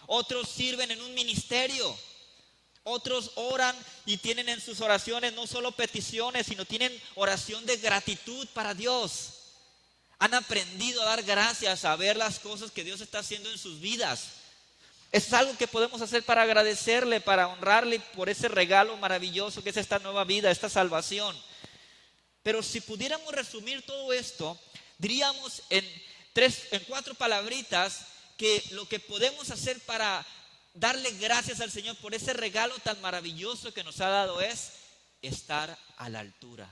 Otros sirven en un ministerio. Otros oran y tienen en sus oraciones no solo peticiones, sino tienen oración de gratitud para Dios. Han aprendido a dar gracias, a ver las cosas que Dios está haciendo en sus vidas. Es algo que podemos hacer para agradecerle, para honrarle por ese regalo maravilloso que es esta nueva vida, esta salvación. Pero si pudiéramos resumir todo esto, diríamos en 4 palabritas que lo que podemos hacer para darle gracias al Señor por ese regalo tan maravilloso que nos ha dado es estar a la altura.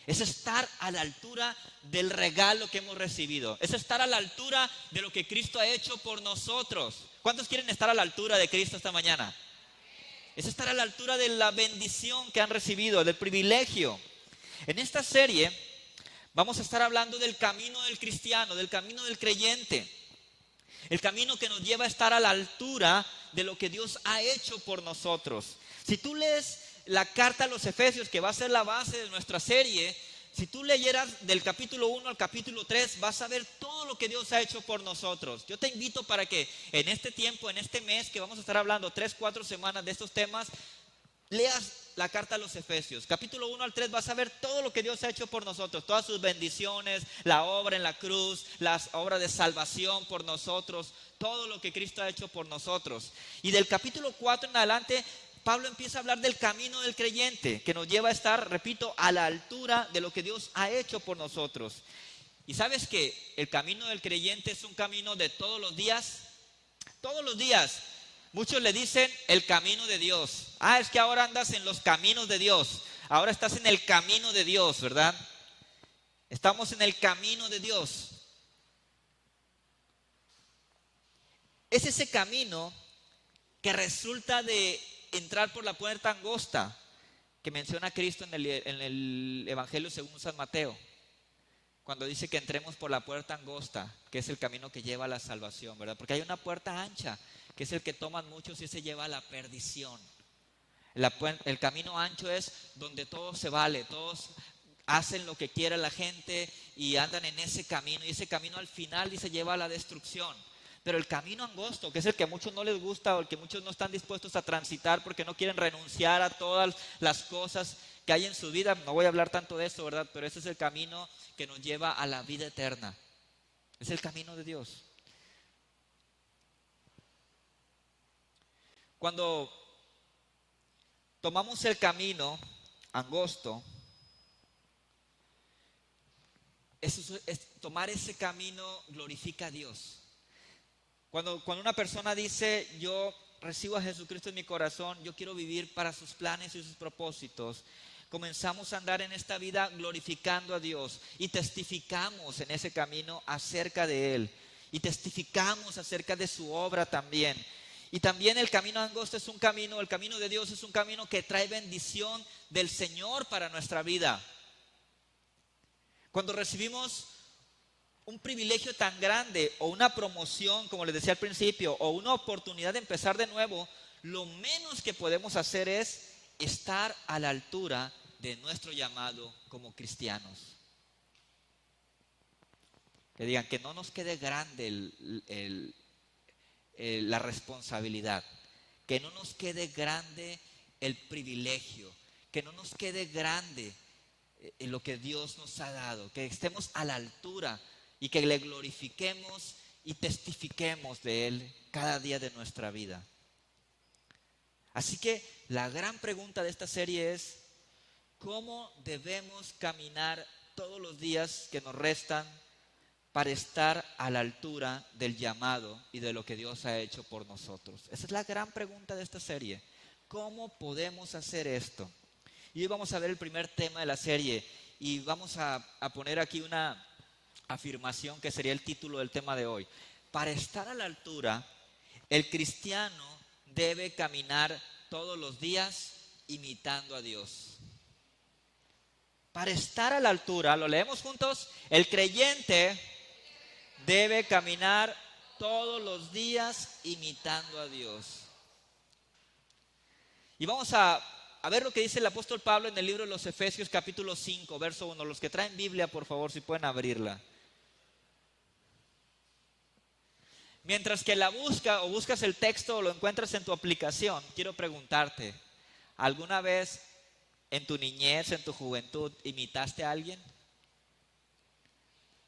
Es estar a la altura del regalo que hemos recibido. Es estar a la altura de lo que Cristo ha hecho por nosotros. ¿Cuántos quieren estar a la altura de Cristo esta mañana? Es estar a la altura de la bendición que han recibido, del privilegio. En esta serie vamos a estar hablando del camino del cristiano, del camino del creyente. El camino que nos lleva a estar a la altura de lo que Dios ha hecho por nosotros. Si tú lees la carta a los Efesios, que va a ser la base de nuestra serie, si tú leyeras del capítulo 1 al capítulo 3, vas a ver todo lo que Dios ha hecho por nosotros. Yo te invito para que en este tiempo, en este mes que vamos a estar hablando 3-4 semanas de estos temas, leas la carta a los Efesios. Capítulo 1 al 3 vas a ver todo lo que Dios ha hecho por nosotros. Todas sus bendiciones, la obra en la cruz, las obras de salvación por nosotros. Todo lo que Cristo ha hecho por nosotros. Y del capítulo 4 en adelante, Pablo empieza a hablar del camino del creyente, que nos lleva a estar, repito, a la altura de lo que Dios ha hecho por nosotros. Y sabes que el camino del creyente es un camino de todos los días. Todos los días. Muchos le dicen el camino de Dios. Es que ahora andas en los caminos de Dios. Ahora estás en el camino de Dios, ¿verdad? Estamos en el camino de Dios. Es ese camino que resulta de entrar por la puerta angosta que menciona Cristo en el Evangelio según San Mateo. Cuando dice que entremos por la puerta angosta, que es el camino que lleva a la salvación, ¿verdad? Porque hay una puerta ancha, que es el que toman muchos y ese lleva a la perdición. El camino ancho es donde todo se vale, todos hacen lo que quiere la gente y andan en ese camino. Y ese camino al final dice lleva a la destrucción. Pero el camino angosto, que es el que a muchos no les gusta o el que muchos no están dispuestos a transitar porque no quieren renunciar a todas las cosas que hay en su vida. No voy a hablar tanto de eso, ¿verdad? Pero ese es el camino que nos lleva a la vida eterna. Es el camino de Dios. Cuando tomamos el camino angosto, tomar ese camino glorifica a Dios. Cuando una persona dice, yo recibo a Jesucristo en mi corazón, yo quiero vivir para sus planes y sus propósitos, comenzamos a andar en esta vida glorificando a Dios y testificamos en ese camino acerca de Él y testificamos acerca de su obra también. Y también el camino angosto es un camino, el camino de Dios es un camino que trae bendición del Señor para nuestra vida. Cuando recibimos un privilegio tan grande o una promoción, como les decía al principio, o una oportunidad de empezar de nuevo, lo menos que podemos hacer es estar a la altura de nuestro llamado como cristianos. Que digan que no nos quede grande la responsabilidad, que no nos quede grande el privilegio, que no nos quede grande lo que Dios nos ha dado, que estemos a la altura y que le glorifiquemos y testifiquemos de Él cada día de nuestra vida. Así que la gran pregunta de esta serie es, ¿cómo debemos caminar todos los días que nos restan para estar a la altura del llamado y de lo que Dios ha hecho por nosotros? Esa es la gran pregunta de esta serie. ¿Cómo podemos hacer esto? Y hoy vamos a ver el primer tema de la serie y vamos a poner aquí una afirmación que sería el título del tema de hoy. Para estar a la altura, el cristiano debe caminar todos los días imitando a Dios. Para estar a la altura, lo leemos juntos, el creyente debe caminar todos los días imitando a Dios. Y vamos a ver lo que dice el apóstol Pablo en el libro de los Efesios capítulo 5, verso 1. Los que traen Biblia, por favor, si pueden abrirla. Mientras que la buscas el texto o lo encuentras en tu aplicación, quiero preguntarte, ¿alguna vez en tu niñez, en tu juventud, imitaste a alguien?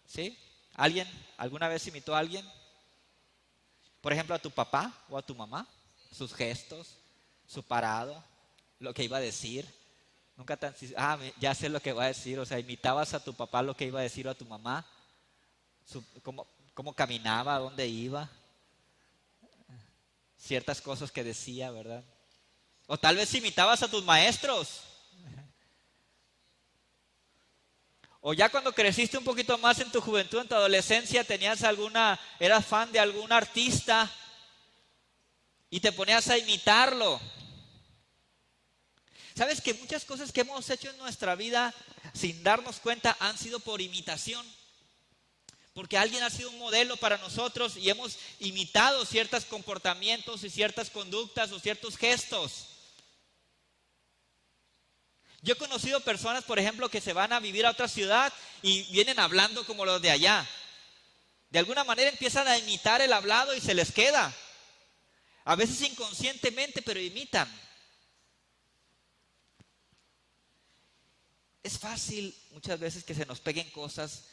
¿Sí? ¿Alguien alguna vez imitó a alguien? Por ejemplo, a tu papá o a tu mamá, sus gestos, su parado, lo que iba a decir. Nunca tan, ya sé lo que va a decir, o sea, imitabas a tu papá lo que iba a decir o a tu mamá, cómo caminaba, a dónde iba, ciertas cosas que decía, ¿verdad? O tal vez imitabas a tus maestros. O ya cuando creciste un poquito más en tu juventud, en tu adolescencia, eras fan de algún artista y te ponías a imitarlo. ¿Sabes que muchas cosas que hemos hecho en nuestra vida sin darnos cuenta han sido por imitación? Porque alguien ha sido un modelo para nosotros y hemos imitado ciertos comportamientos y ciertas conductas o ciertos gestos. Yo he conocido personas, por ejemplo, que se van a vivir a otra ciudad y vienen hablando como los de allá. De alguna manera empiezan a imitar el hablado y se les queda. A veces inconscientemente, pero imitan. Es fácil muchas veces que se nos peguen cosas,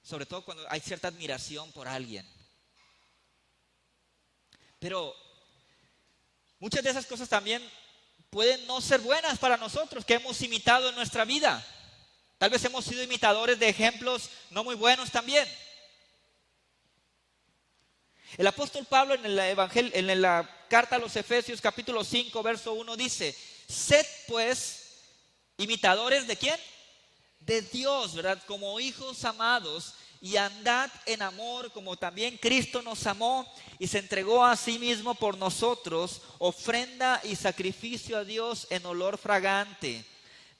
sobre todo cuando hay cierta admiración por alguien. Pero muchas de esas cosas también pueden no ser buenas para nosotros, que hemos imitado en nuestra vida. Tal vez hemos sido imitadores de ejemplos no muy buenos también. El apóstol Pablo en la carta a los Efesios capítulo 5 verso 1 dice: sed pues imitadores ¿de quién? De Dios, ¿verdad? Como hijos amados, y andad en amor como también Cristo nos amó y se entregó a sí mismo por nosotros, ofrenda y sacrificio a Dios en olor fragante.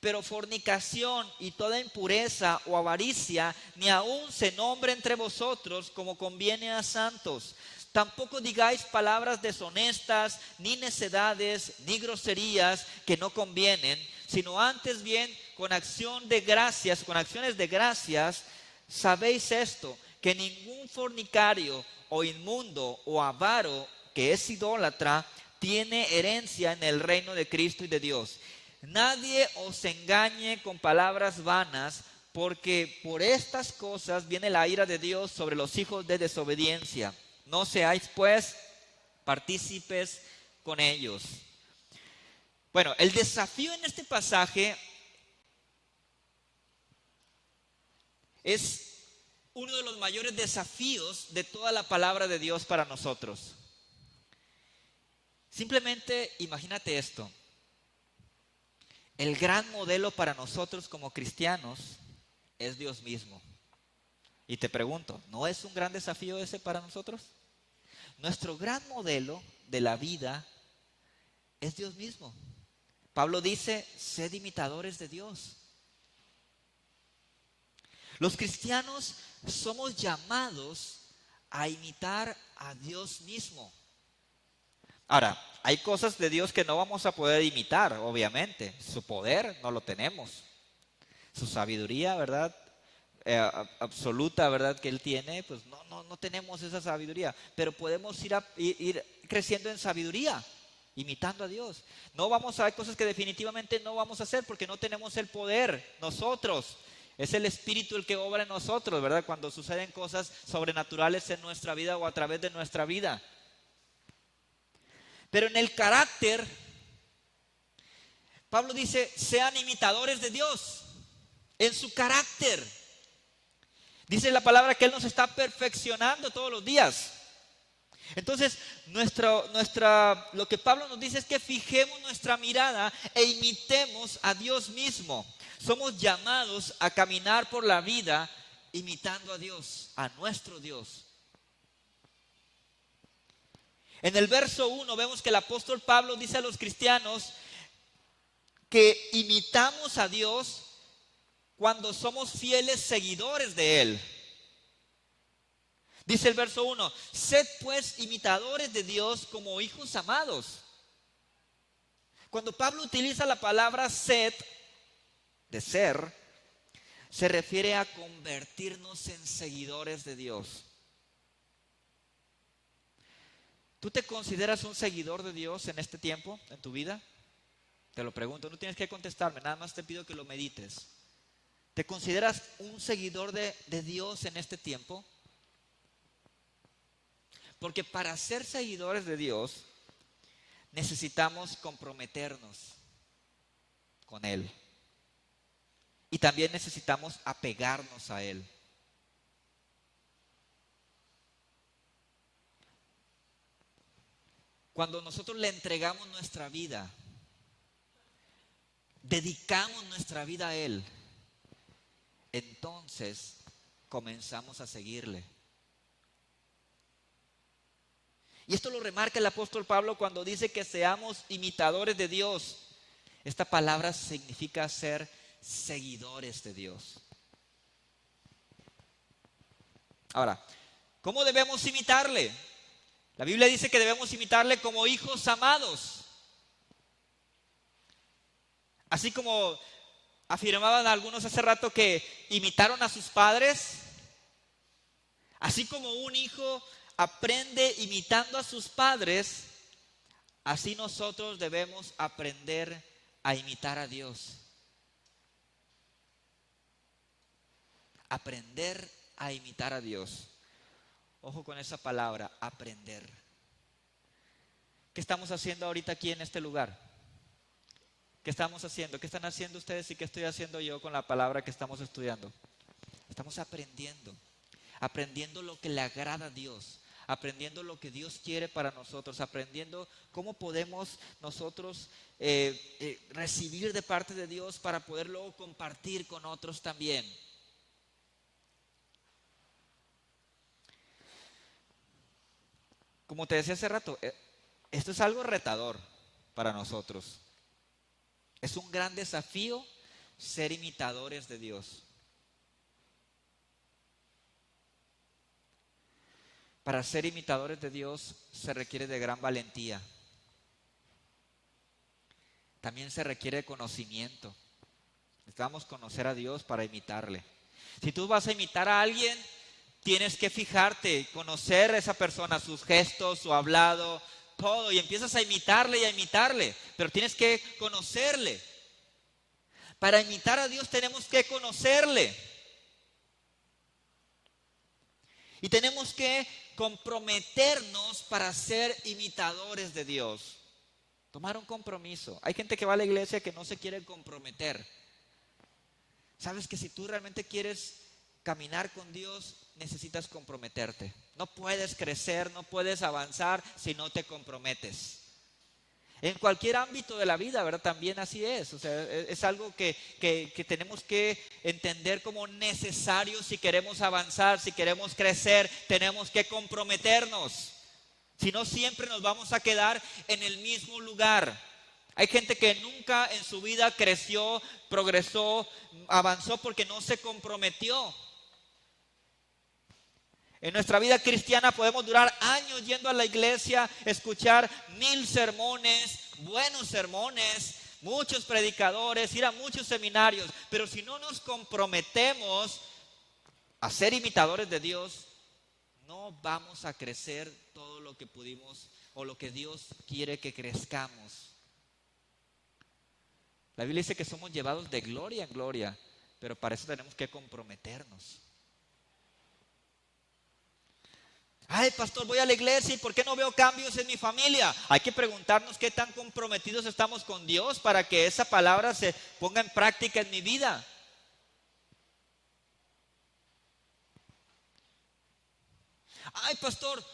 Pero fornicación y toda impureza o avaricia ni aun se nombre entre vosotros, como conviene a santos. Tampoco digáis palabras deshonestas, ni necedades, ni groserías que no convienen, sino antes bien con acciones de gracias, sabéis esto, que ningún fornicario o inmundo o avaro que es idólatra tiene herencia en el reino de Cristo y de Dios. Nadie os engañe con palabras vanas, porque por estas cosas viene la ira de Dios sobre los hijos de desobediencia. No seáis pues partícipes con ellos. Bueno, el desafío en este pasaje es uno de los mayores desafíos de toda la palabra de Dios para nosotros. Simplemente imagínate esto. El gran modelo para nosotros como cristianos es Dios mismo. Y te pregunto, ¿no es un gran desafío ese para nosotros? Nuestro gran modelo de la vida es Dios mismo. Pablo dice, sed imitadores de Dios. Los cristianos somos llamados a imitar a Dios mismo. Ahora, hay cosas de Dios que no vamos a poder imitar, obviamente. Su poder no lo tenemos. Su sabiduría, ¿verdad? Absoluta, ¿verdad? Que Él tiene, pues no tenemos esa sabiduría. Pero podemos ir creciendo en sabiduría, imitando a Dios. Hay cosas que definitivamente no vamos a hacer porque no tenemos el poder nosotros. Es el Espíritu el que obra en nosotros, ¿verdad? Cuando suceden cosas sobrenaturales en nuestra vida o a través de nuestra vida. Pero en el carácter, Pablo dice, sean imitadores de Dios. En su carácter. Dice la palabra que Él nos está perfeccionando todos los días. Entonces, lo que Pablo nos dice es que fijemos nuestra mirada e imitemos a Dios mismo. Somos llamados a caminar por la vida imitando a Dios, a nuestro Dios. En el verso 1 vemos que el apóstol Pablo dice a los cristianos que imitamos a Dios cuando somos fieles seguidores de Él. Dice el verso 1, sed pues imitadores de Dios como hijos amados. Cuando Pablo utiliza la palabra sed, de ser, se refiere a convertirnos en seguidores de Dios. ¿Tú te consideras un seguidor de Dios en este tiempo, en tu vida? Te lo pregunto, no tienes que contestarme, nada más te pido que lo medites. ¿Te consideras un seguidor de Dios en este tiempo? Porque para ser seguidores de Dios necesitamos comprometernos con Él. Y también necesitamos apegarnos a Él. Cuando nosotros le entregamos nuestra vida, dedicamos nuestra vida a Él, entonces comenzamos a seguirle. Y esto lo remarca el apóstol Pablo cuando dice que seamos imitadores de Dios. Esta palabra significa ser seguidores de Dios. Ahora, ¿cómo debemos imitarle? La Biblia dice que debemos imitarle como hijos amados. Así como afirmaban algunos hace rato que imitaron a sus padres, así como un hijo aprende imitando a sus padres, así nosotros debemos aprender a imitar a Dios. Aprender a imitar a Dios. Ojo con esa palabra, aprender. ¿Qué estamos haciendo ahorita aquí en este lugar? ¿Qué estamos haciendo? ¿Qué están haciendo ustedes y qué estoy haciendo yo con la palabra que estamos estudiando? Estamos aprendiendo. Aprendiendo lo que le agrada a Dios. Aprendiendo lo que Dios quiere para nosotros. Aprendiendo cómo podemos nosotros recibir de parte de Dios para poder luego compartir con otros también. Como te decía hace rato, esto es algo retador para nosotros. Es un gran desafío ser imitadores de Dios. Para ser imitadores de Dios se requiere de gran valentía. También se requiere de conocimiento. Necesitamos conocer a Dios para imitarle. Si tú vas a imitar a alguien, tienes que fijarte, conocer a esa persona, sus gestos, su hablado, todo. Y empiezas a imitarle, pero tienes que conocerle. Para imitar a Dios tenemos que conocerle. Y tenemos que comprometernos para ser imitadores de Dios. Tomar un compromiso. Hay gente que va a la iglesia que no se quiere comprometer. Sabes que si tú realmente quieres caminar con Dios, necesitas comprometerte. No puedes crecer, no puedes avanzar si no te comprometes. En cualquier ámbito de la vida, ¿verdad? También así es. O sea, es algo que tenemos que entender como necesario si queremos avanzar, si queremos crecer, tenemos que comprometernos. Si no, siempre nos vamos a quedar en el mismo lugar. Hay gente que nunca en su vida creció, progresó, avanzó porque no se comprometió. En nuestra vida cristiana podemos durar años yendo a la iglesia, escuchar 1000 sermones, buenos sermones, muchos predicadores, ir a muchos seminarios. Pero si no nos comprometemos a ser imitadores de Dios, no vamos a crecer todo lo que pudimos o lo que Dios quiere que crezcamos. La Biblia dice que somos llevados de gloria en gloria, pero para eso tenemos que comprometernos. Ay, pastor, voy a la iglesia y ¿por qué no veo cambios en mi familia? Hay que preguntarnos qué tan comprometidos estamos con Dios para que esa palabra se ponga en práctica en mi vida. Ay, pastor,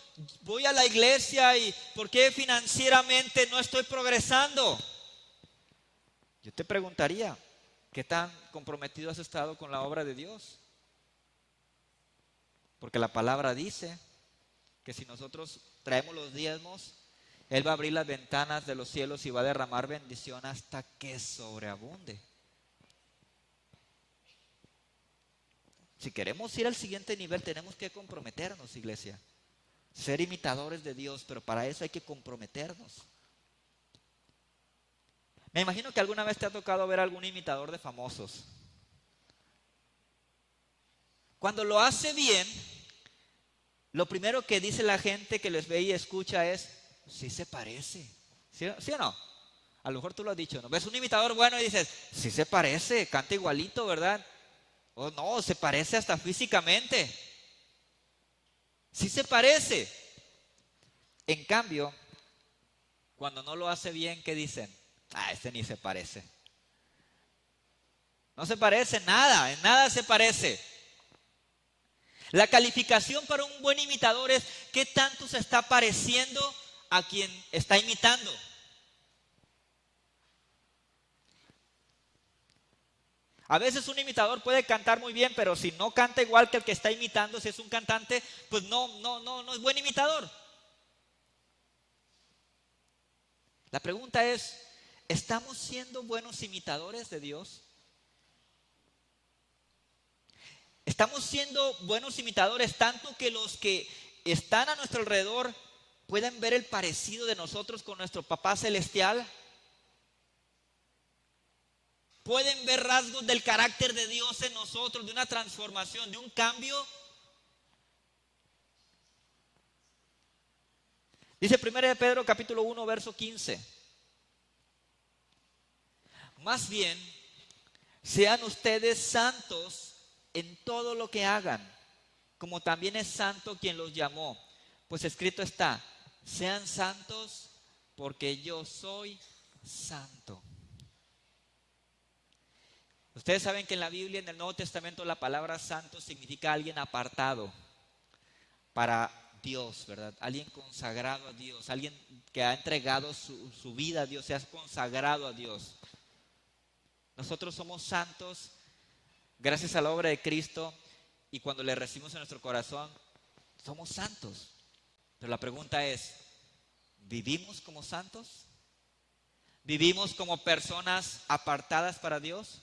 voy a la iglesia y ¿por qué financieramente no estoy progresando? Yo te preguntaría, ¿qué tan comprometido has estado con la obra de Dios? Porque la palabra dice que si nosotros traemos los diezmos, Él va a abrir las ventanas de los cielos y va a derramar bendición hasta que sobreabunde. Si queremos ir al siguiente nivel, tenemos que comprometernos, iglesia. Ser imitadores de Dios, pero para eso hay que comprometernos. Me imagino que alguna vez te ha tocado ver algún imitador de famosos. Cuando lo hace bien, lo primero que dice la gente que les ve y escucha es: sí se parece. ¿Sí o no? A lo mejor tú lo has dicho, ¿no? Ves un imitador bueno y dices, sí se parece, canta igualito, ¿verdad? O no, se parece hasta físicamente. Sí se parece. En cambio, cuando no lo hace bien, ¿qué dicen? Ah, este ni se parece. No se parece nada, en nada se parece. La calificación para un buen imitador es qué tanto se está pareciendo a quien está imitando. A veces un imitador puede cantar muy bien, pero si no canta igual que el que está imitando, si es un cantante, pues no es buen imitador. La pregunta es, ¿estamos siendo buenos imitadores de Dios? ¿Estamos siendo buenos imitadores tanto que los que están a nuestro alrededor puedan ver el parecido de nosotros con nuestro Papá Celestial? ¿Pueden ver rasgos del carácter de Dios en nosotros, de una transformación, de un cambio? Dice 1 Pedro capítulo 1 verso 15. Más bien, sean ustedes santos en todo lo que hagan, como también es santo quien los llamó. Pues escrito está, sean santos porque yo soy santo. Ustedes saben que en la Biblia, en el Nuevo Testamento, la palabra santo significa alguien apartado para Dios, ¿verdad? Alguien consagrado a Dios, alguien que ha entregado su vida a Dios, se ha consagrado a Dios. Nosotros somos santos gracias a la obra de Cristo y cuando le recibimos en nuestro corazón, somos santos. Pero la pregunta es, ¿vivimos como santos? ¿Vivimos como personas apartadas para Dios?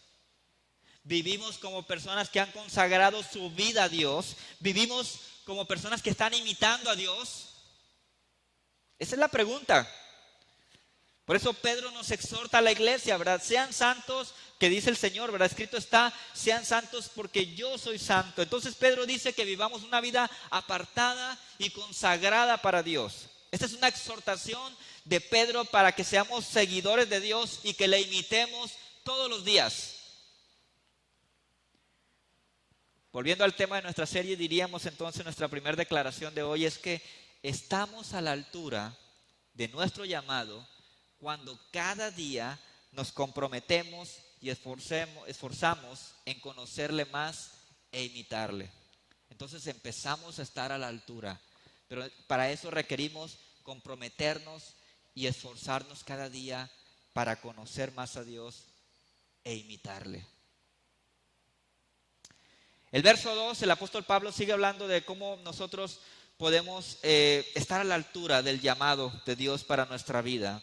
¿Vivimos como personas que han consagrado su vida a Dios? ¿Vivimos como personas que están imitando a Dios? Esa es la pregunta. Por eso Pedro nos exhorta a la iglesia, ¿verdad? Sean santos, que dice el Señor, ¿verdad? Escrito está, sean santos porque yo soy santo. Entonces Pedro dice que vivamos una vida apartada y consagrada para Dios. Esta es una exhortación de Pedro para que seamos seguidores de Dios y que le imitemos todos los días. Volviendo al tema de nuestra serie, diríamos entonces nuestra primera declaración de hoy es que estamos a la altura de nuestro llamado cuando cada día nos comprometemos y esforzamos en conocerle más e imitarle. Entonces empezamos a estar a la altura, pero para eso requerimos comprometernos y esforzarnos cada día para conocer más a Dios e imitarle. El verso 2, el apóstol Pablo sigue hablando de cómo nosotros podemos estar a la altura del llamado de Dios para nuestra vida.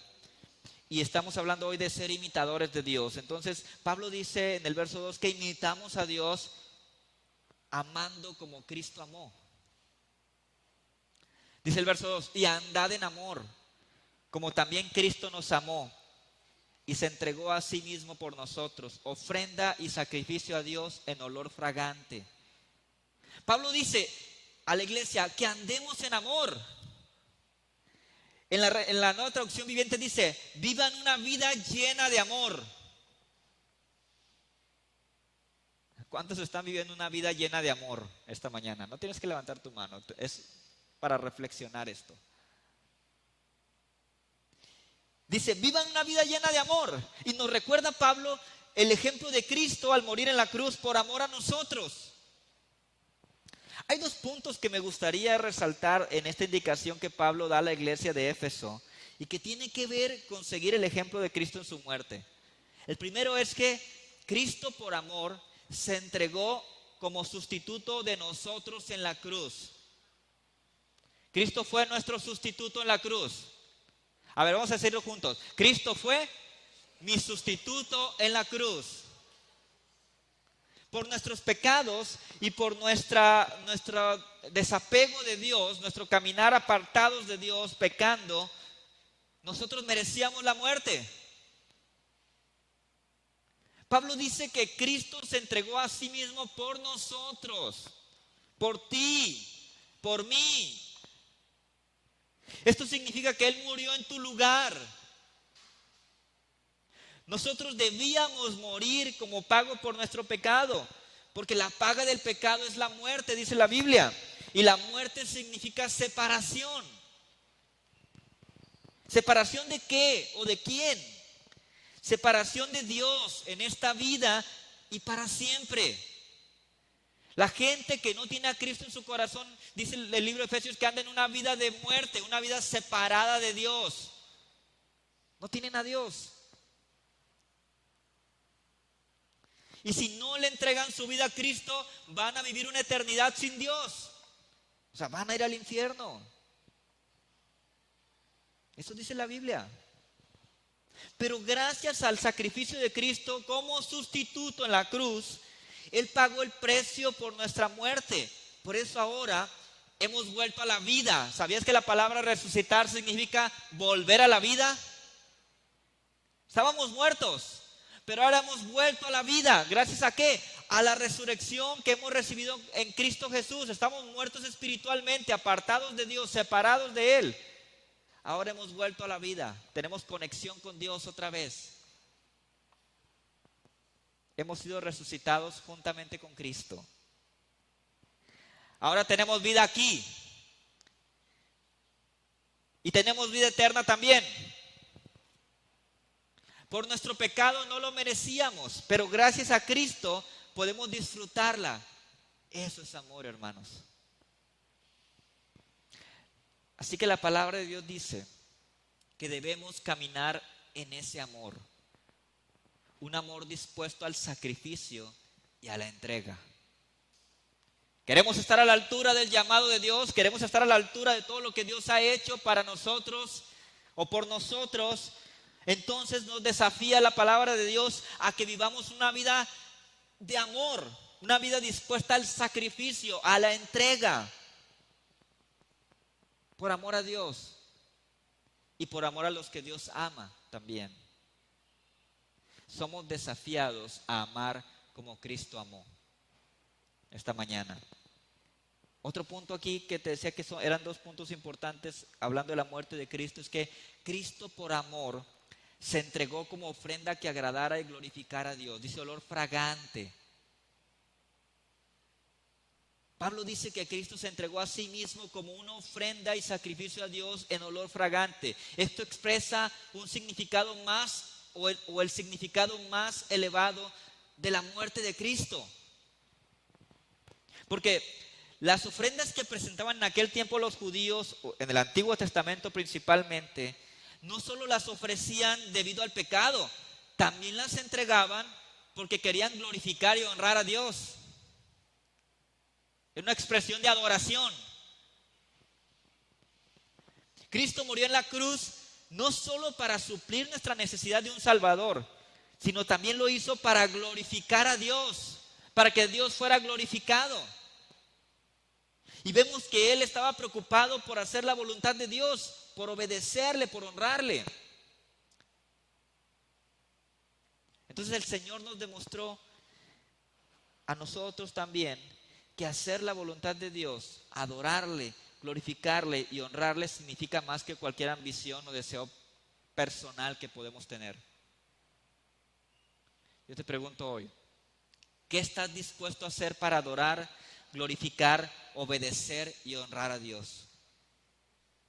Y estamos hablando hoy de ser imitadores de Dios. Entonces, Pablo dice en el verso 2 que imitamos a Dios amando como Cristo amó. Dice el verso 2, y andad en amor, como también Cristo nos amó y se entregó a sí mismo por nosotros, ofrenda y sacrificio a Dios en olor fragante. Pablo dice a la iglesia que andemos en amor. En la nueva traducción viviente dice, vivan una vida llena de amor. ¿Cuántos están viviendo una vida llena de amor esta mañana? No tienes que levantar tu mano, es para reflexionar esto. Dice, vivan una vida llena de amor. Y nos recuerda Pablo el ejemplo de Cristo al morir en la cruz por amor a nosotros. Hay dos puntos que me gustaría resaltar en esta indicación que Pablo da a la iglesia de Éfeso y que tiene que ver con seguir el ejemplo de Cristo en su muerte. El primero es que Cristo por amor se entregó como sustituto de nosotros en la cruz. Cristo fue nuestro sustituto en la cruz. A ver, vamos a decirlo juntos. Cristo fue mi sustituto en la cruz. Por nuestros pecados y por nuestro desapego de Dios, nuestro caminar apartados de Dios, pecando, nosotros merecíamos la muerte. Pablo dice que Cristo se entregó a sí mismo por nosotros, por ti, por mí. Esto significa que Él murió en tu lugar. Nosotros debíamos morir como pago por nuestro pecado, porque la paga del pecado es la muerte, dice la Biblia. Y la muerte significa separación. ¿Separación de qué o de quién? Separación de Dios en esta vida y para siempre. La gente que no tiene a Cristo en su corazón, dice el libro de Efesios, que anda en una vida de muerte, una vida separada de Dios. No tienen a Dios. Y si no le entregan su vida a Cristo, van a vivir una eternidad sin Dios. O sea, van a ir al infierno. Eso dice la Biblia. Pero gracias al sacrificio de Cristo como sustituto en la cruz, Él pagó el precio por nuestra muerte. Por eso ahora hemos vuelto a la vida. ¿Sabías que la palabra resucitar significa volver a la vida? Estábamos muertos, pero ahora hemos vuelto a la vida. ¿Gracias a qué? A la resurrección que hemos recibido en Cristo Jesús. Estamos muertos espiritualmente, apartados de Dios, separados de Él. Ahora hemos vuelto a la vida. Tenemos conexión con Dios otra vez. Hemos sido resucitados juntamente con Cristo. Ahora tenemos vida aquí. Y tenemos vida eterna también. Por nuestro pecado no lo merecíamos, pero gracias a Cristo podemos disfrutarla. Eso es amor, hermanos. Así que la palabra de Dios dice que debemos caminar en ese amor. Un amor dispuesto al sacrificio y a la entrega. Queremos estar a la altura del llamado de Dios. Queremos estar a la altura de todo lo que Dios ha hecho para nosotros o por nosotros. Entonces nos desafía la palabra de Dios a que vivamos una vida de amor. Una vida dispuesta al sacrificio, a la entrega. Por amor a Dios y por amor a los que Dios ama también. Somos desafiados a amar como Cristo amó esta mañana. Otro punto aquí que te decía que eran dos puntos importantes hablando de la muerte de Cristo, es que Cristo por amor se entregó como ofrenda que agradara y glorificara a Dios. Dice olor fragante. Pablo dice que Cristo se entregó a sí mismo como una ofrenda y sacrificio a Dios en olor fragante. Esto expresa un significado más o el significado más elevado de la muerte de Cristo. Porque las ofrendas que presentaban en aquel tiempo los judíos, en el Antiguo Testamento principalmente, no solo las ofrecían debido al pecado, también las entregaban porque querían glorificar y honrar a Dios. Es una expresión de adoración. Cristo murió en la cruz no solo para suplir nuestra necesidad de un Salvador, sino también lo hizo para glorificar a Dios, para que Dios fuera glorificado. Y vemos que Él estaba preocupado por hacer la voluntad de Dios, por obedecerle, por honrarle. Entonces el Señor nos demostró a nosotros también que hacer la voluntad de Dios, adorarle, glorificarle y honrarle significa más que cualquier ambición o deseo personal que podemos tener. Yo te pregunto hoy, ¿qué estás dispuesto a hacer para adorar, glorificar, obedecer y honrar a Dios?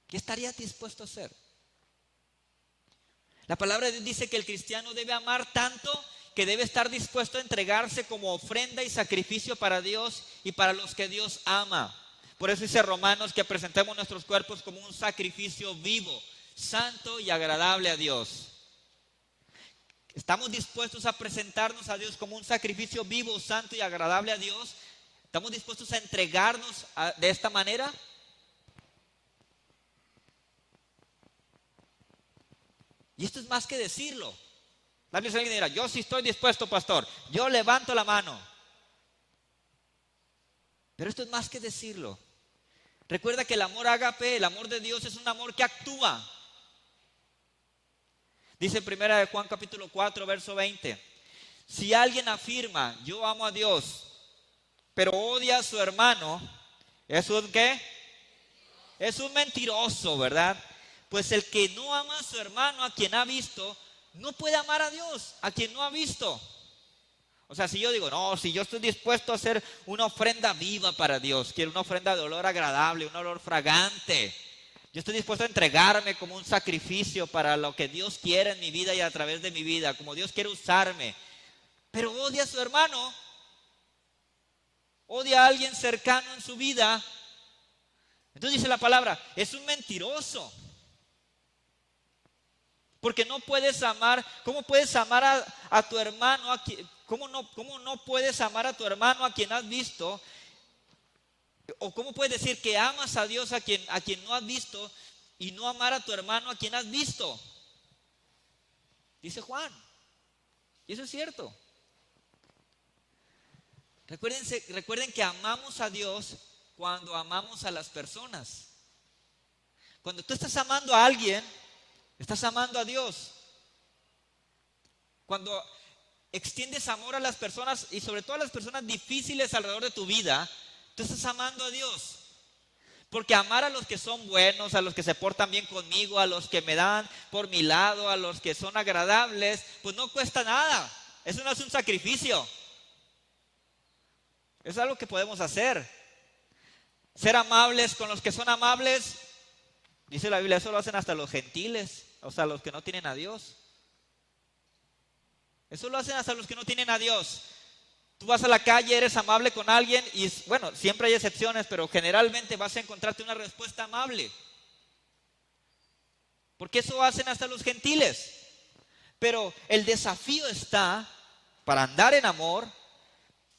¿Qué estarías dispuesto a hacer? La palabra de Dios dice que el cristiano debe amar tanto que debe estar dispuesto a entregarse como ofrenda y sacrificio para Dios y para los que Dios ama. Por eso dice Romanos que presentemos nuestros cuerpos como un sacrificio vivo, santo y agradable a Dios. ¿Estamos dispuestos a presentarnos a Dios como un sacrificio vivo, santo y agradable a Dios? ¿Estamos dispuestos a entregarnos de esta manera? Y esto es más que decirlo. Tal vez alguien dirá, yo sí estoy dispuesto, pastor. Yo levanto la mano. Pero esto es más que decirlo. Recuerda que el amor ágape, el amor de Dios, es un amor que actúa. Dice en 1 Juan capítulo 4, verso 20. Si alguien afirma, yo amo a Dios, pero odia a su hermano, ¿eso es qué? es un mentiroso, ¿verdad? Pues el que no ama a su hermano, a quien ha visto, no puede amar a Dios, a quien no ha visto. O sea, si yo digo, no, si yo estoy dispuesto a hacer una ofrenda viva para Dios, quiero una ofrenda de olor agradable, un olor fragante, yo estoy dispuesto a entregarme como un sacrificio para lo que Dios quiere en mi vida y a través de mi vida, como Dios quiere usarme, pero odia a su hermano, odia a alguien cercano en su vida, entonces dice la palabra, es un mentiroso. Porque no puedes amar, ¿cómo puedes amar a tu hermano? ¿Cómo no puedes amar a tu hermano a quien has visto? ¿O cómo puedes decir que amas a Dios a quien no has visto y no amar a tu hermano a quien has visto? Dice Juan. Y eso es cierto. Recuerden que amamos a Dios cuando amamos a las personas. Cuando tú estás amando a alguien, estás amando a Dios. Cuando extiendes amor a las personas y sobre todo a las personas difíciles alrededor de tu vida, tú estás amando a Dios. Porque amar a los que son buenos, a los que se portan bien conmigo, a los que me dan por mi lado, a los que son agradables, pues no cuesta nada. Eso no es un sacrificio. Es algo que podemos hacer. Ser amables con los que son amables, dice la Biblia, eso lo hacen hasta los gentiles, o sea, los que no tienen a Dios. Eso lo hacen hasta los que no tienen a Dios. Tú vas a la calle, eres amable con alguien y bueno, siempre hay excepciones, pero generalmente vas a encontrarte una respuesta amable. Porque eso hacen hasta los gentiles. Pero el desafío está, para andar en amor,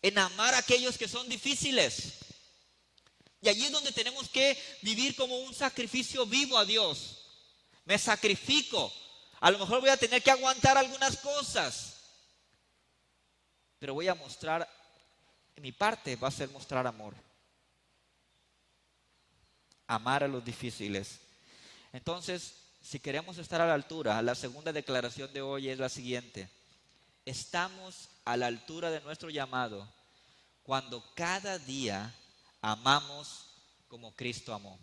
en amar a aquellos que son difíciles. Y allí es donde tenemos que vivir como un sacrificio vivo a Dios. Me sacrifico. A lo mejor voy a tener que aguantar algunas cosas. Pero voy a mostrar, mi parte va a ser mostrar amor. Amar a los difíciles. Entonces, si queremos estar a la altura, la segunda declaración de hoy es la siguiente. Estamos a la altura de nuestro llamado cuando cada día amamos como Cristo amó.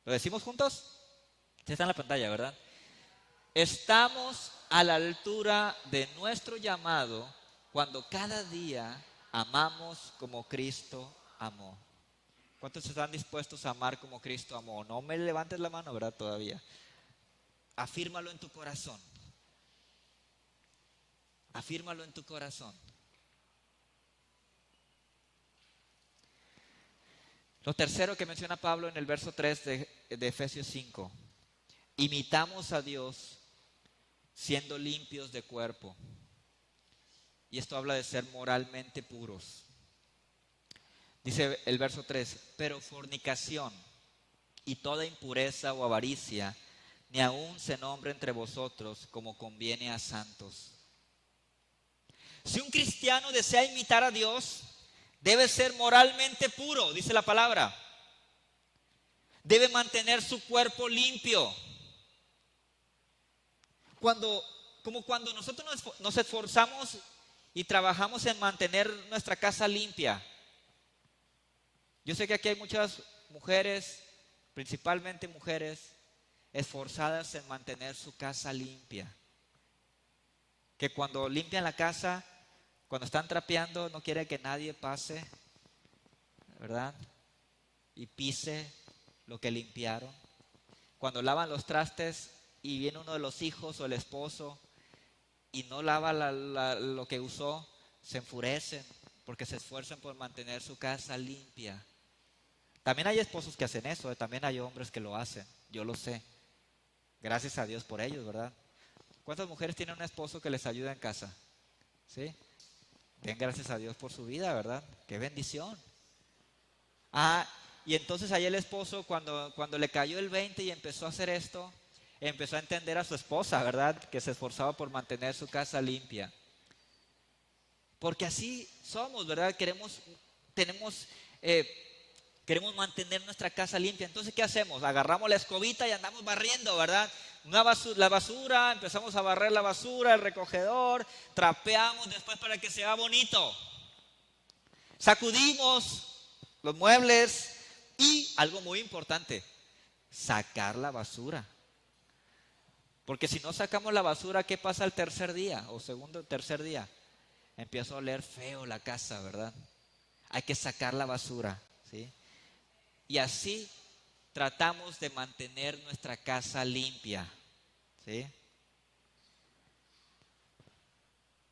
¿Lo decimos juntos? Está en la pantalla, ¿verdad? Estamos a la altura de nuestro llamado cuando cada día amamos como Cristo amó. ¿Cuántos están dispuestos a amar como Cristo amó? No me levantes la mano, ¿verdad? Todavía. Afírmalo en tu corazón. Afírmalo en tu corazón. Lo tercero que menciona Pablo en el verso 3 de Efesios 5. Imitamos a Dios siendo limpios de cuerpo. Y esto habla de ser moralmente puros. Dice el verso 3, pero fornicación y toda impureza o avaricia, ni aun se nombre entre vosotros como conviene a santos. Si un cristiano desea imitar a Dios, debe ser moralmente puro, dice la palabra. Debe mantener su cuerpo limpio. Como cuando nosotros nos esforzamos y trabajamos en mantener nuestra casa limpia. Yo sé que aquí hay muchas mujeres, principalmente mujeres, esforzadas en mantener su casa limpia. Que cuando limpian la casa, cuando están trapeando, no quieren que nadie pase, ¿verdad? Y pise lo que limpiaron. Cuando lavan los trastes y viene uno de los hijos o el esposo y no lava lo que usó, se enfurecen porque se esfuerzan por mantener su casa limpia. También hay esposos que hacen eso, también hay hombres que lo hacen, yo lo sé. Gracias a Dios por ellos, ¿verdad? ¿Cuántas mujeres tienen un esposo que les ayuda en casa? ¿Sí? Den gracias a Dios por su vida, ¿verdad? ¡Qué bendición! Y entonces ahí el esposo cuando le cayó el 20 y empezó a hacer esto, empezó a entender a su esposa, ¿verdad? Que se esforzaba por mantener su casa limpia. Porque así somos, ¿verdad? Queremos mantener nuestra casa limpia. Entonces, ¿qué hacemos? Agarramos la escobita y andamos barriendo, ¿verdad? La basura, empezamos a barrer la basura, el recogedor, trapeamos después para que se vea bonito. Sacudimos los muebles Y algo muy importante, sacar la basura. Porque si no sacamos la basura, ¿qué pasa el tercer día o segundo, tercer día? Empieza a oler feo la casa, ¿verdad? Hay que sacar la basura, ¿sí? Y así tratamos de mantener nuestra casa limpia, ¿sí?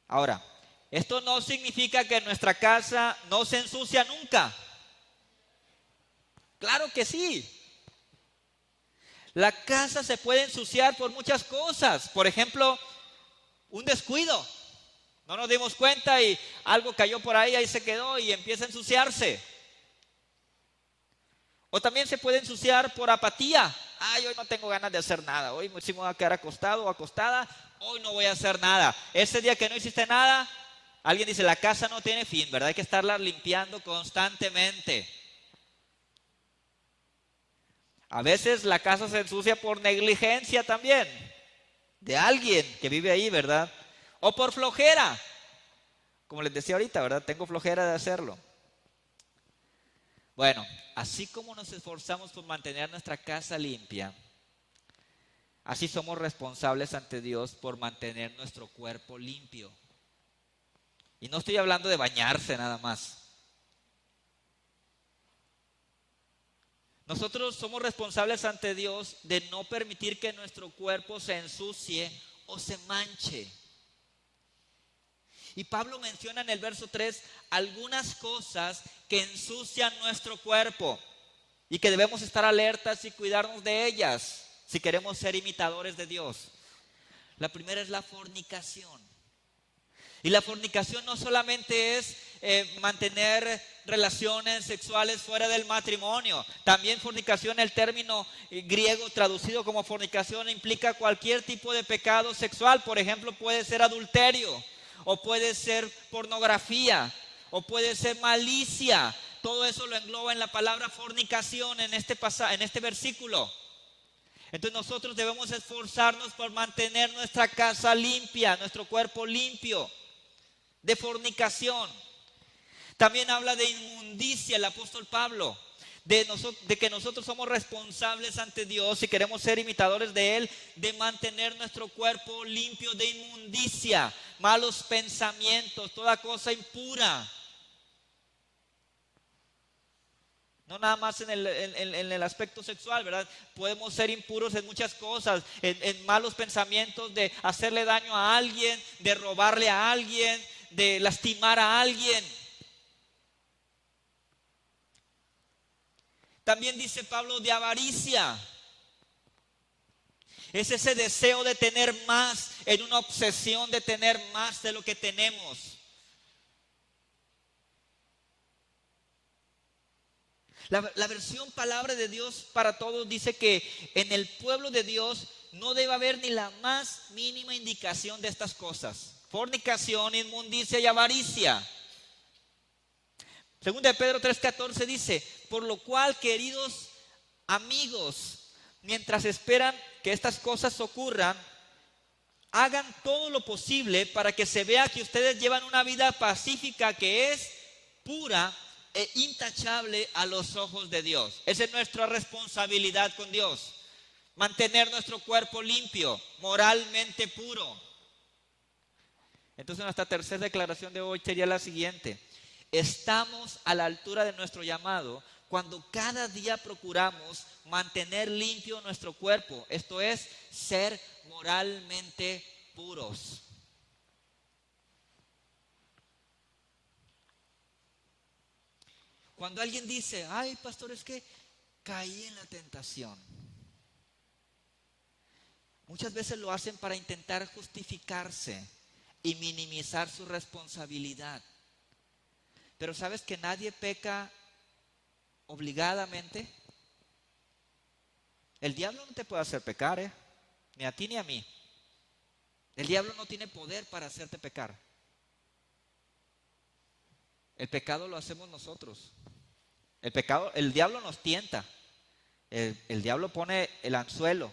Ahora, esto no significa que nuestra casa no se ensucia nunca. Claro que sí. La casa se puede ensuciar por muchas cosas. Por ejemplo, un descuido. No nos dimos cuenta y algo cayó por ahí se quedó y empieza a ensuciarse. O también se puede ensuciar por apatía. Ay, hoy no tengo ganas de hacer nada. Hoy sí me voy a quedar acostado o acostada. Hoy no voy a hacer nada. Ese día que no hiciste nada, alguien dice, la casa no tiene fin, ¿verdad? Hay que estarla limpiando constantemente. A veces la casa se ensucia por negligencia también, de alguien que vive ahí, ¿verdad? O por flojera. Como les decía ahorita, ¿verdad? Tengo flojera de hacerlo. Bueno, así como nos esforzamos por mantener nuestra casa limpia, así somos responsables ante Dios por mantener nuestro cuerpo limpio. Y no estoy hablando de bañarse nada más. Nosotros somos responsables ante Dios de no permitir que nuestro cuerpo se ensucie o se manche. Y Pablo menciona en el verso 3 algunas cosas que ensucian nuestro cuerpo y que debemos estar alertas y cuidarnos de ellas si queremos ser imitadores de Dios. La primera es la fornicación. Y la fornicación no solamente es mantener relaciones sexuales fuera del matrimonio. También fornicación, el término griego traducido como fornicación, implica cualquier tipo de pecado sexual. Por ejemplo, puede ser adulterio, o puede ser pornografía, o puede ser malicia. Todo eso lo engloba en la palabra fornicación en este versículo. Entonces nosotros debemos esforzarnos por mantener nuestra casa limpia, nuestro cuerpo limpio de fornicación. También habla de inmundicia el apóstol Pablo, de que nosotros somos responsables ante Dios si queremos ser imitadores de Él, de mantener nuestro cuerpo limpio de inmundicia, malos pensamientos, toda cosa impura. No nada más en el aspecto sexual, ¿verdad? Podemos ser impuros en muchas cosas, en malos pensamientos de hacerle daño a alguien, de robarle a alguien, de lastimar a alguien. También dice Pablo de avaricia. Es ese deseo de tener más, en una obsesión de tener más de lo que tenemos. La versión Palabra de Dios para Todos dice que en el pueblo de Dios no debe haber ni la más mínima indicación de estas cosas: fornicación, inmundicia y avaricia. Segunda de Pedro 3:14 dice: por lo cual, queridos amigos, mientras esperan que estas cosas ocurran, hagan todo lo posible para que se vea que ustedes llevan una vida pacífica que es pura e intachable a los ojos de Dios. Esa es nuestra responsabilidad con Dios: mantener nuestro cuerpo limpio, moralmente puro. Entonces nuestra tercera declaración de hoy sería la siguiente: estamos a la altura de nuestro llamado cuando cada día procuramos mantener limpio nuestro cuerpo, esto es, ser moralmente puros. Cuando alguien dice: ay, pastor, es que caí en la tentación, muchas veces lo hacen para intentar justificarse y minimizar su responsabilidad. Pero ¿sabes que nadie peca obligadamente? El diablo no te puede hacer pecar, ni a ti ni a mí. El diablo no tiene poder para hacerte pecar. El pecado lo hacemos nosotros. El diablo nos tienta. El diablo pone el anzuelo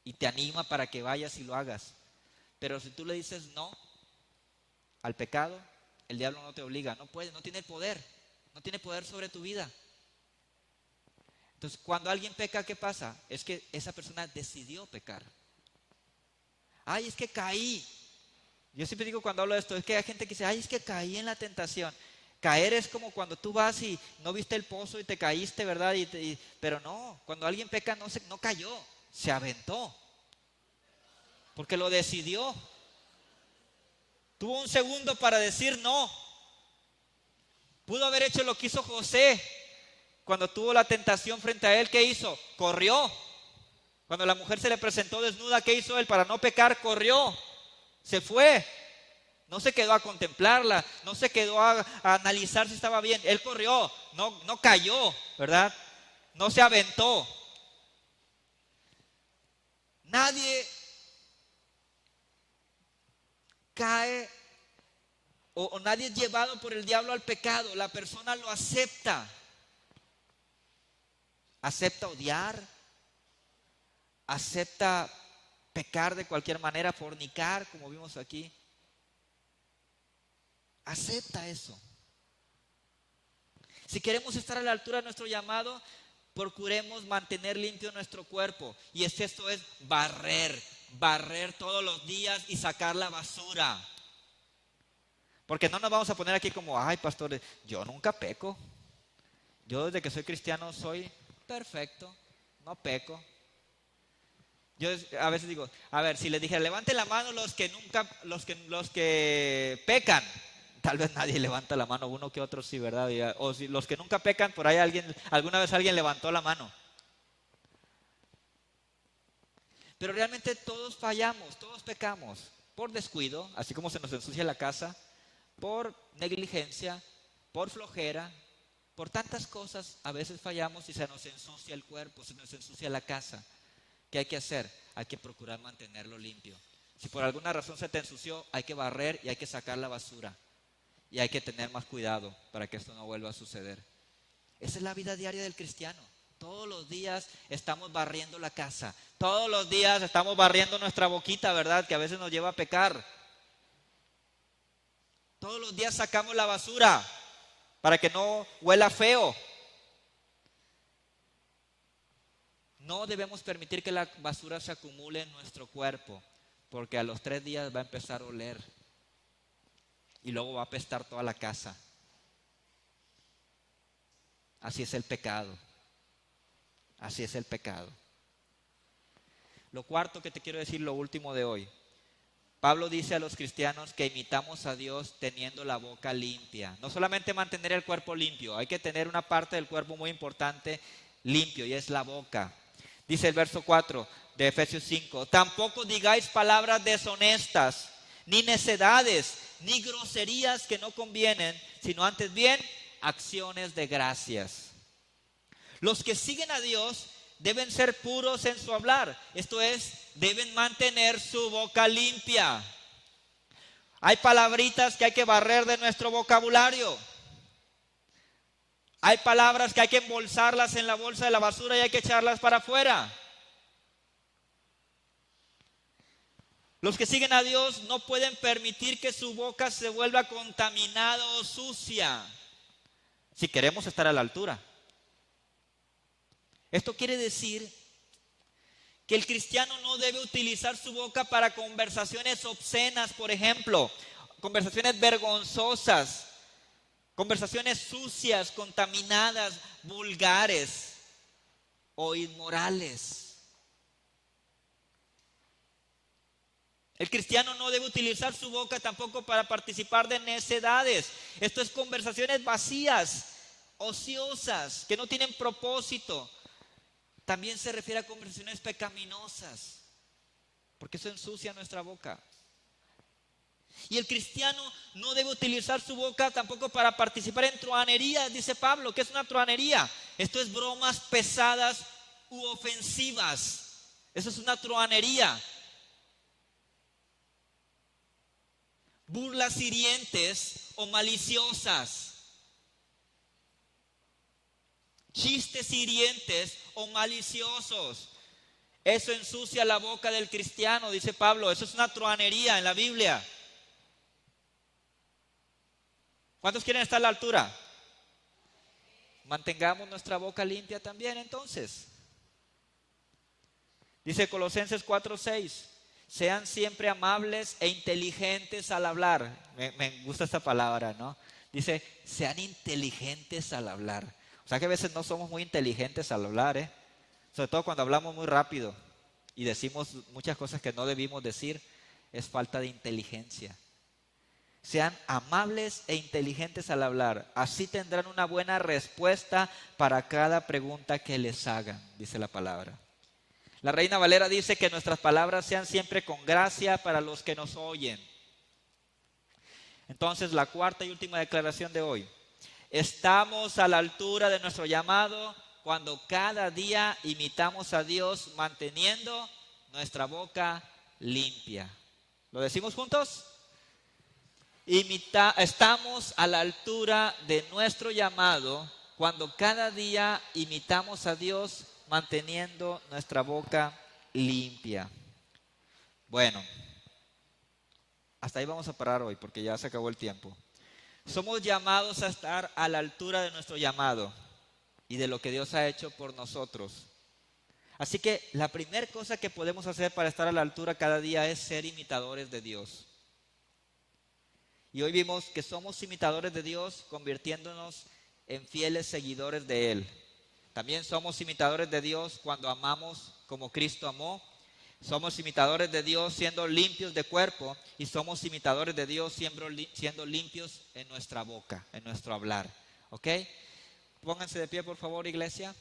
y te anima para que vayas y lo hagas. Pero si tú le dices no al pecado, el diablo no te obliga, no puede, no tiene poder sobre tu vida. Entonces, cuando alguien peca, ¿qué pasa? Es que esa persona decidió pecar. Ay, es que caí. Yo siempre digo cuando hablo de esto, es que hay gente que dice, ay, es que caí en la tentación. Caer es como cuando tú vas y no viste el pozo y te caíste, ¿verdad? Pero no, cuando alguien peca no cayó, se aventó. Porque lo decidió. Tuvo un segundo para decir no. Pudo haber hecho lo que hizo José. Cuando tuvo la tentación frente a él, ¿qué hizo? Corrió. Cuando la mujer se le presentó desnuda, ¿qué hizo él? Para no pecar, corrió. Se fue. No se quedó a contemplarla, no se quedó a analizar si estaba bien. Él corrió, no cayó, ¿verdad? No se aventó. Nadie cae o nadie es llevado por el diablo al pecado. La persona lo acepta. Acepta odiar, acepta pecar de cualquier manera, fornicar, como vimos aquí. Acepta eso. Si queremos estar a la altura de nuestro llamado, procuremos mantener limpio nuestro cuerpo. Y esto es barrer todos los días y sacar la basura. Porque no nos vamos a poner aquí como, ay, pastores, yo nunca peco. Yo desde que soy cristiano soy perfecto, no peco. Yo a veces digo, a ver, si les dijera, levanten la mano los que pecan. Tal vez nadie levanta la mano, uno que otro sí, ¿verdad? O si los que nunca pecan, por ahí alguna vez alguien levantó la mano. Pero realmente todos fallamos, todos pecamos. Por descuido, así como se nos ensucia la casa, por negligencia, por flojera, por tantas cosas a veces fallamos y se nos ensucia el cuerpo, se nos ensucia la casa. ¿Qué hay que hacer? Hay que procurar mantenerlo limpio. Si por alguna razón se te ensució, hay que barrer y hay que sacar la basura. Y hay que tener más cuidado para que esto no vuelva a suceder. Esa es la vida diaria del cristiano. Todos los días estamos barriendo la casa. Todos los días estamos barriendo nuestra boquita, ¿verdad? Que a veces nos lleva a pecar. Todos los días sacamos la basura para que no huela feo. No debemos permitir que la basura se acumule en nuestro cuerpo, porque a los 3 días va a empezar a oler y luego va a apestar toda la casa. Así es el pecado. Así es el pecado. Lo cuarto que te quiero decir, lo último de hoy. Pablo dice a los cristianos que imitamos a Dios teniendo la boca limpia. No solamente mantener el cuerpo limpio, hay que tener una parte del cuerpo muy importante limpio y es la boca. Dice el verso 4 de Efesios 5, tampoco digáis palabras deshonestas, ni necedades, ni groserías que no convienen, sino antes bien acciones de gracias. Los que siguen a Dios deben ser puros en su hablar, esto es, deben mantener su boca limpia. Hay palabritas que hay que barrer de nuestro vocabulario. Hay palabras que hay que embolsarlas en la bolsa de la basura y hay que echarlas para afuera. Los que siguen a Dios no pueden permitir que su boca se vuelva contaminada o sucia si queremos estar a la altura. Esto quiere decir que el cristiano no debe utilizar su boca para conversaciones obscenas, por ejemplo, conversaciones vergonzosas, conversaciones sucias, contaminadas, vulgares o inmorales. El cristiano no debe utilizar su boca tampoco para participar de necedades. Esto es conversaciones vacías, ociosas, que no tienen propósito. También se refiere a conversaciones pecaminosas, porque eso ensucia nuestra boca. Y el cristiano no debe utilizar su boca tampoco para participar en truhanerías, dice Pablo. ¿Qué es una truhanería? Esto es bromas pesadas u ofensivas. Eso es una truhanería. Burlas hirientes o maliciosas. Chistes hirientes o maliciosos. Eso ensucia la boca del cristiano, dice Pablo. Eso es una truhanería en la Biblia. ¿Cuántos quieren estar a la altura? mantengamos nuestra boca limpia también entonces. Dice Colosenses 4:6, sean siempre amables e inteligentes al hablar. Me gusta esta palabra, ¿no? Dice, sean inteligentes al hablar. O sea que a veces no somos muy inteligentes al hablar, ¿eh? Sobre todo cuando hablamos muy rápido y decimos muchas cosas que no debimos decir, es falta de inteligencia. Sean amables e inteligentes al hablar. Así tendrán una buena respuesta para cada pregunta que les hagan, dice la palabra. La Reina Valera dice que nuestras palabras sean siempre con gracia para los que nos oyen. Entonces, la cuarta y última declaración de hoy. Estamos a la altura de nuestro llamado cuando cada día imitamos a Dios manteniendo nuestra boca limpia. ¿Lo decimos juntos? Estamos a la altura de nuestro llamado cuando cada día imitamos a Dios manteniendo nuestra boca limpia. Bueno, hasta ahí vamos a parar hoy porque ya se acabó el tiempo. Somos llamados a estar a la altura de nuestro llamado y de lo que Dios ha hecho por nosotros. Así que la primera cosa que podemos hacer para estar a la altura cada día es ser imitadores de Dios. Y hoy vimos que somos imitadores de Dios convirtiéndonos en fieles seguidores de Él. También somos imitadores de Dios cuando amamos como Cristo amó. Somos imitadores de Dios siendo limpios de cuerpo y somos imitadores de Dios siendo limpios en nuestra boca, en nuestro hablar. ¿Ok? Pónganse de pie por favor, iglesia.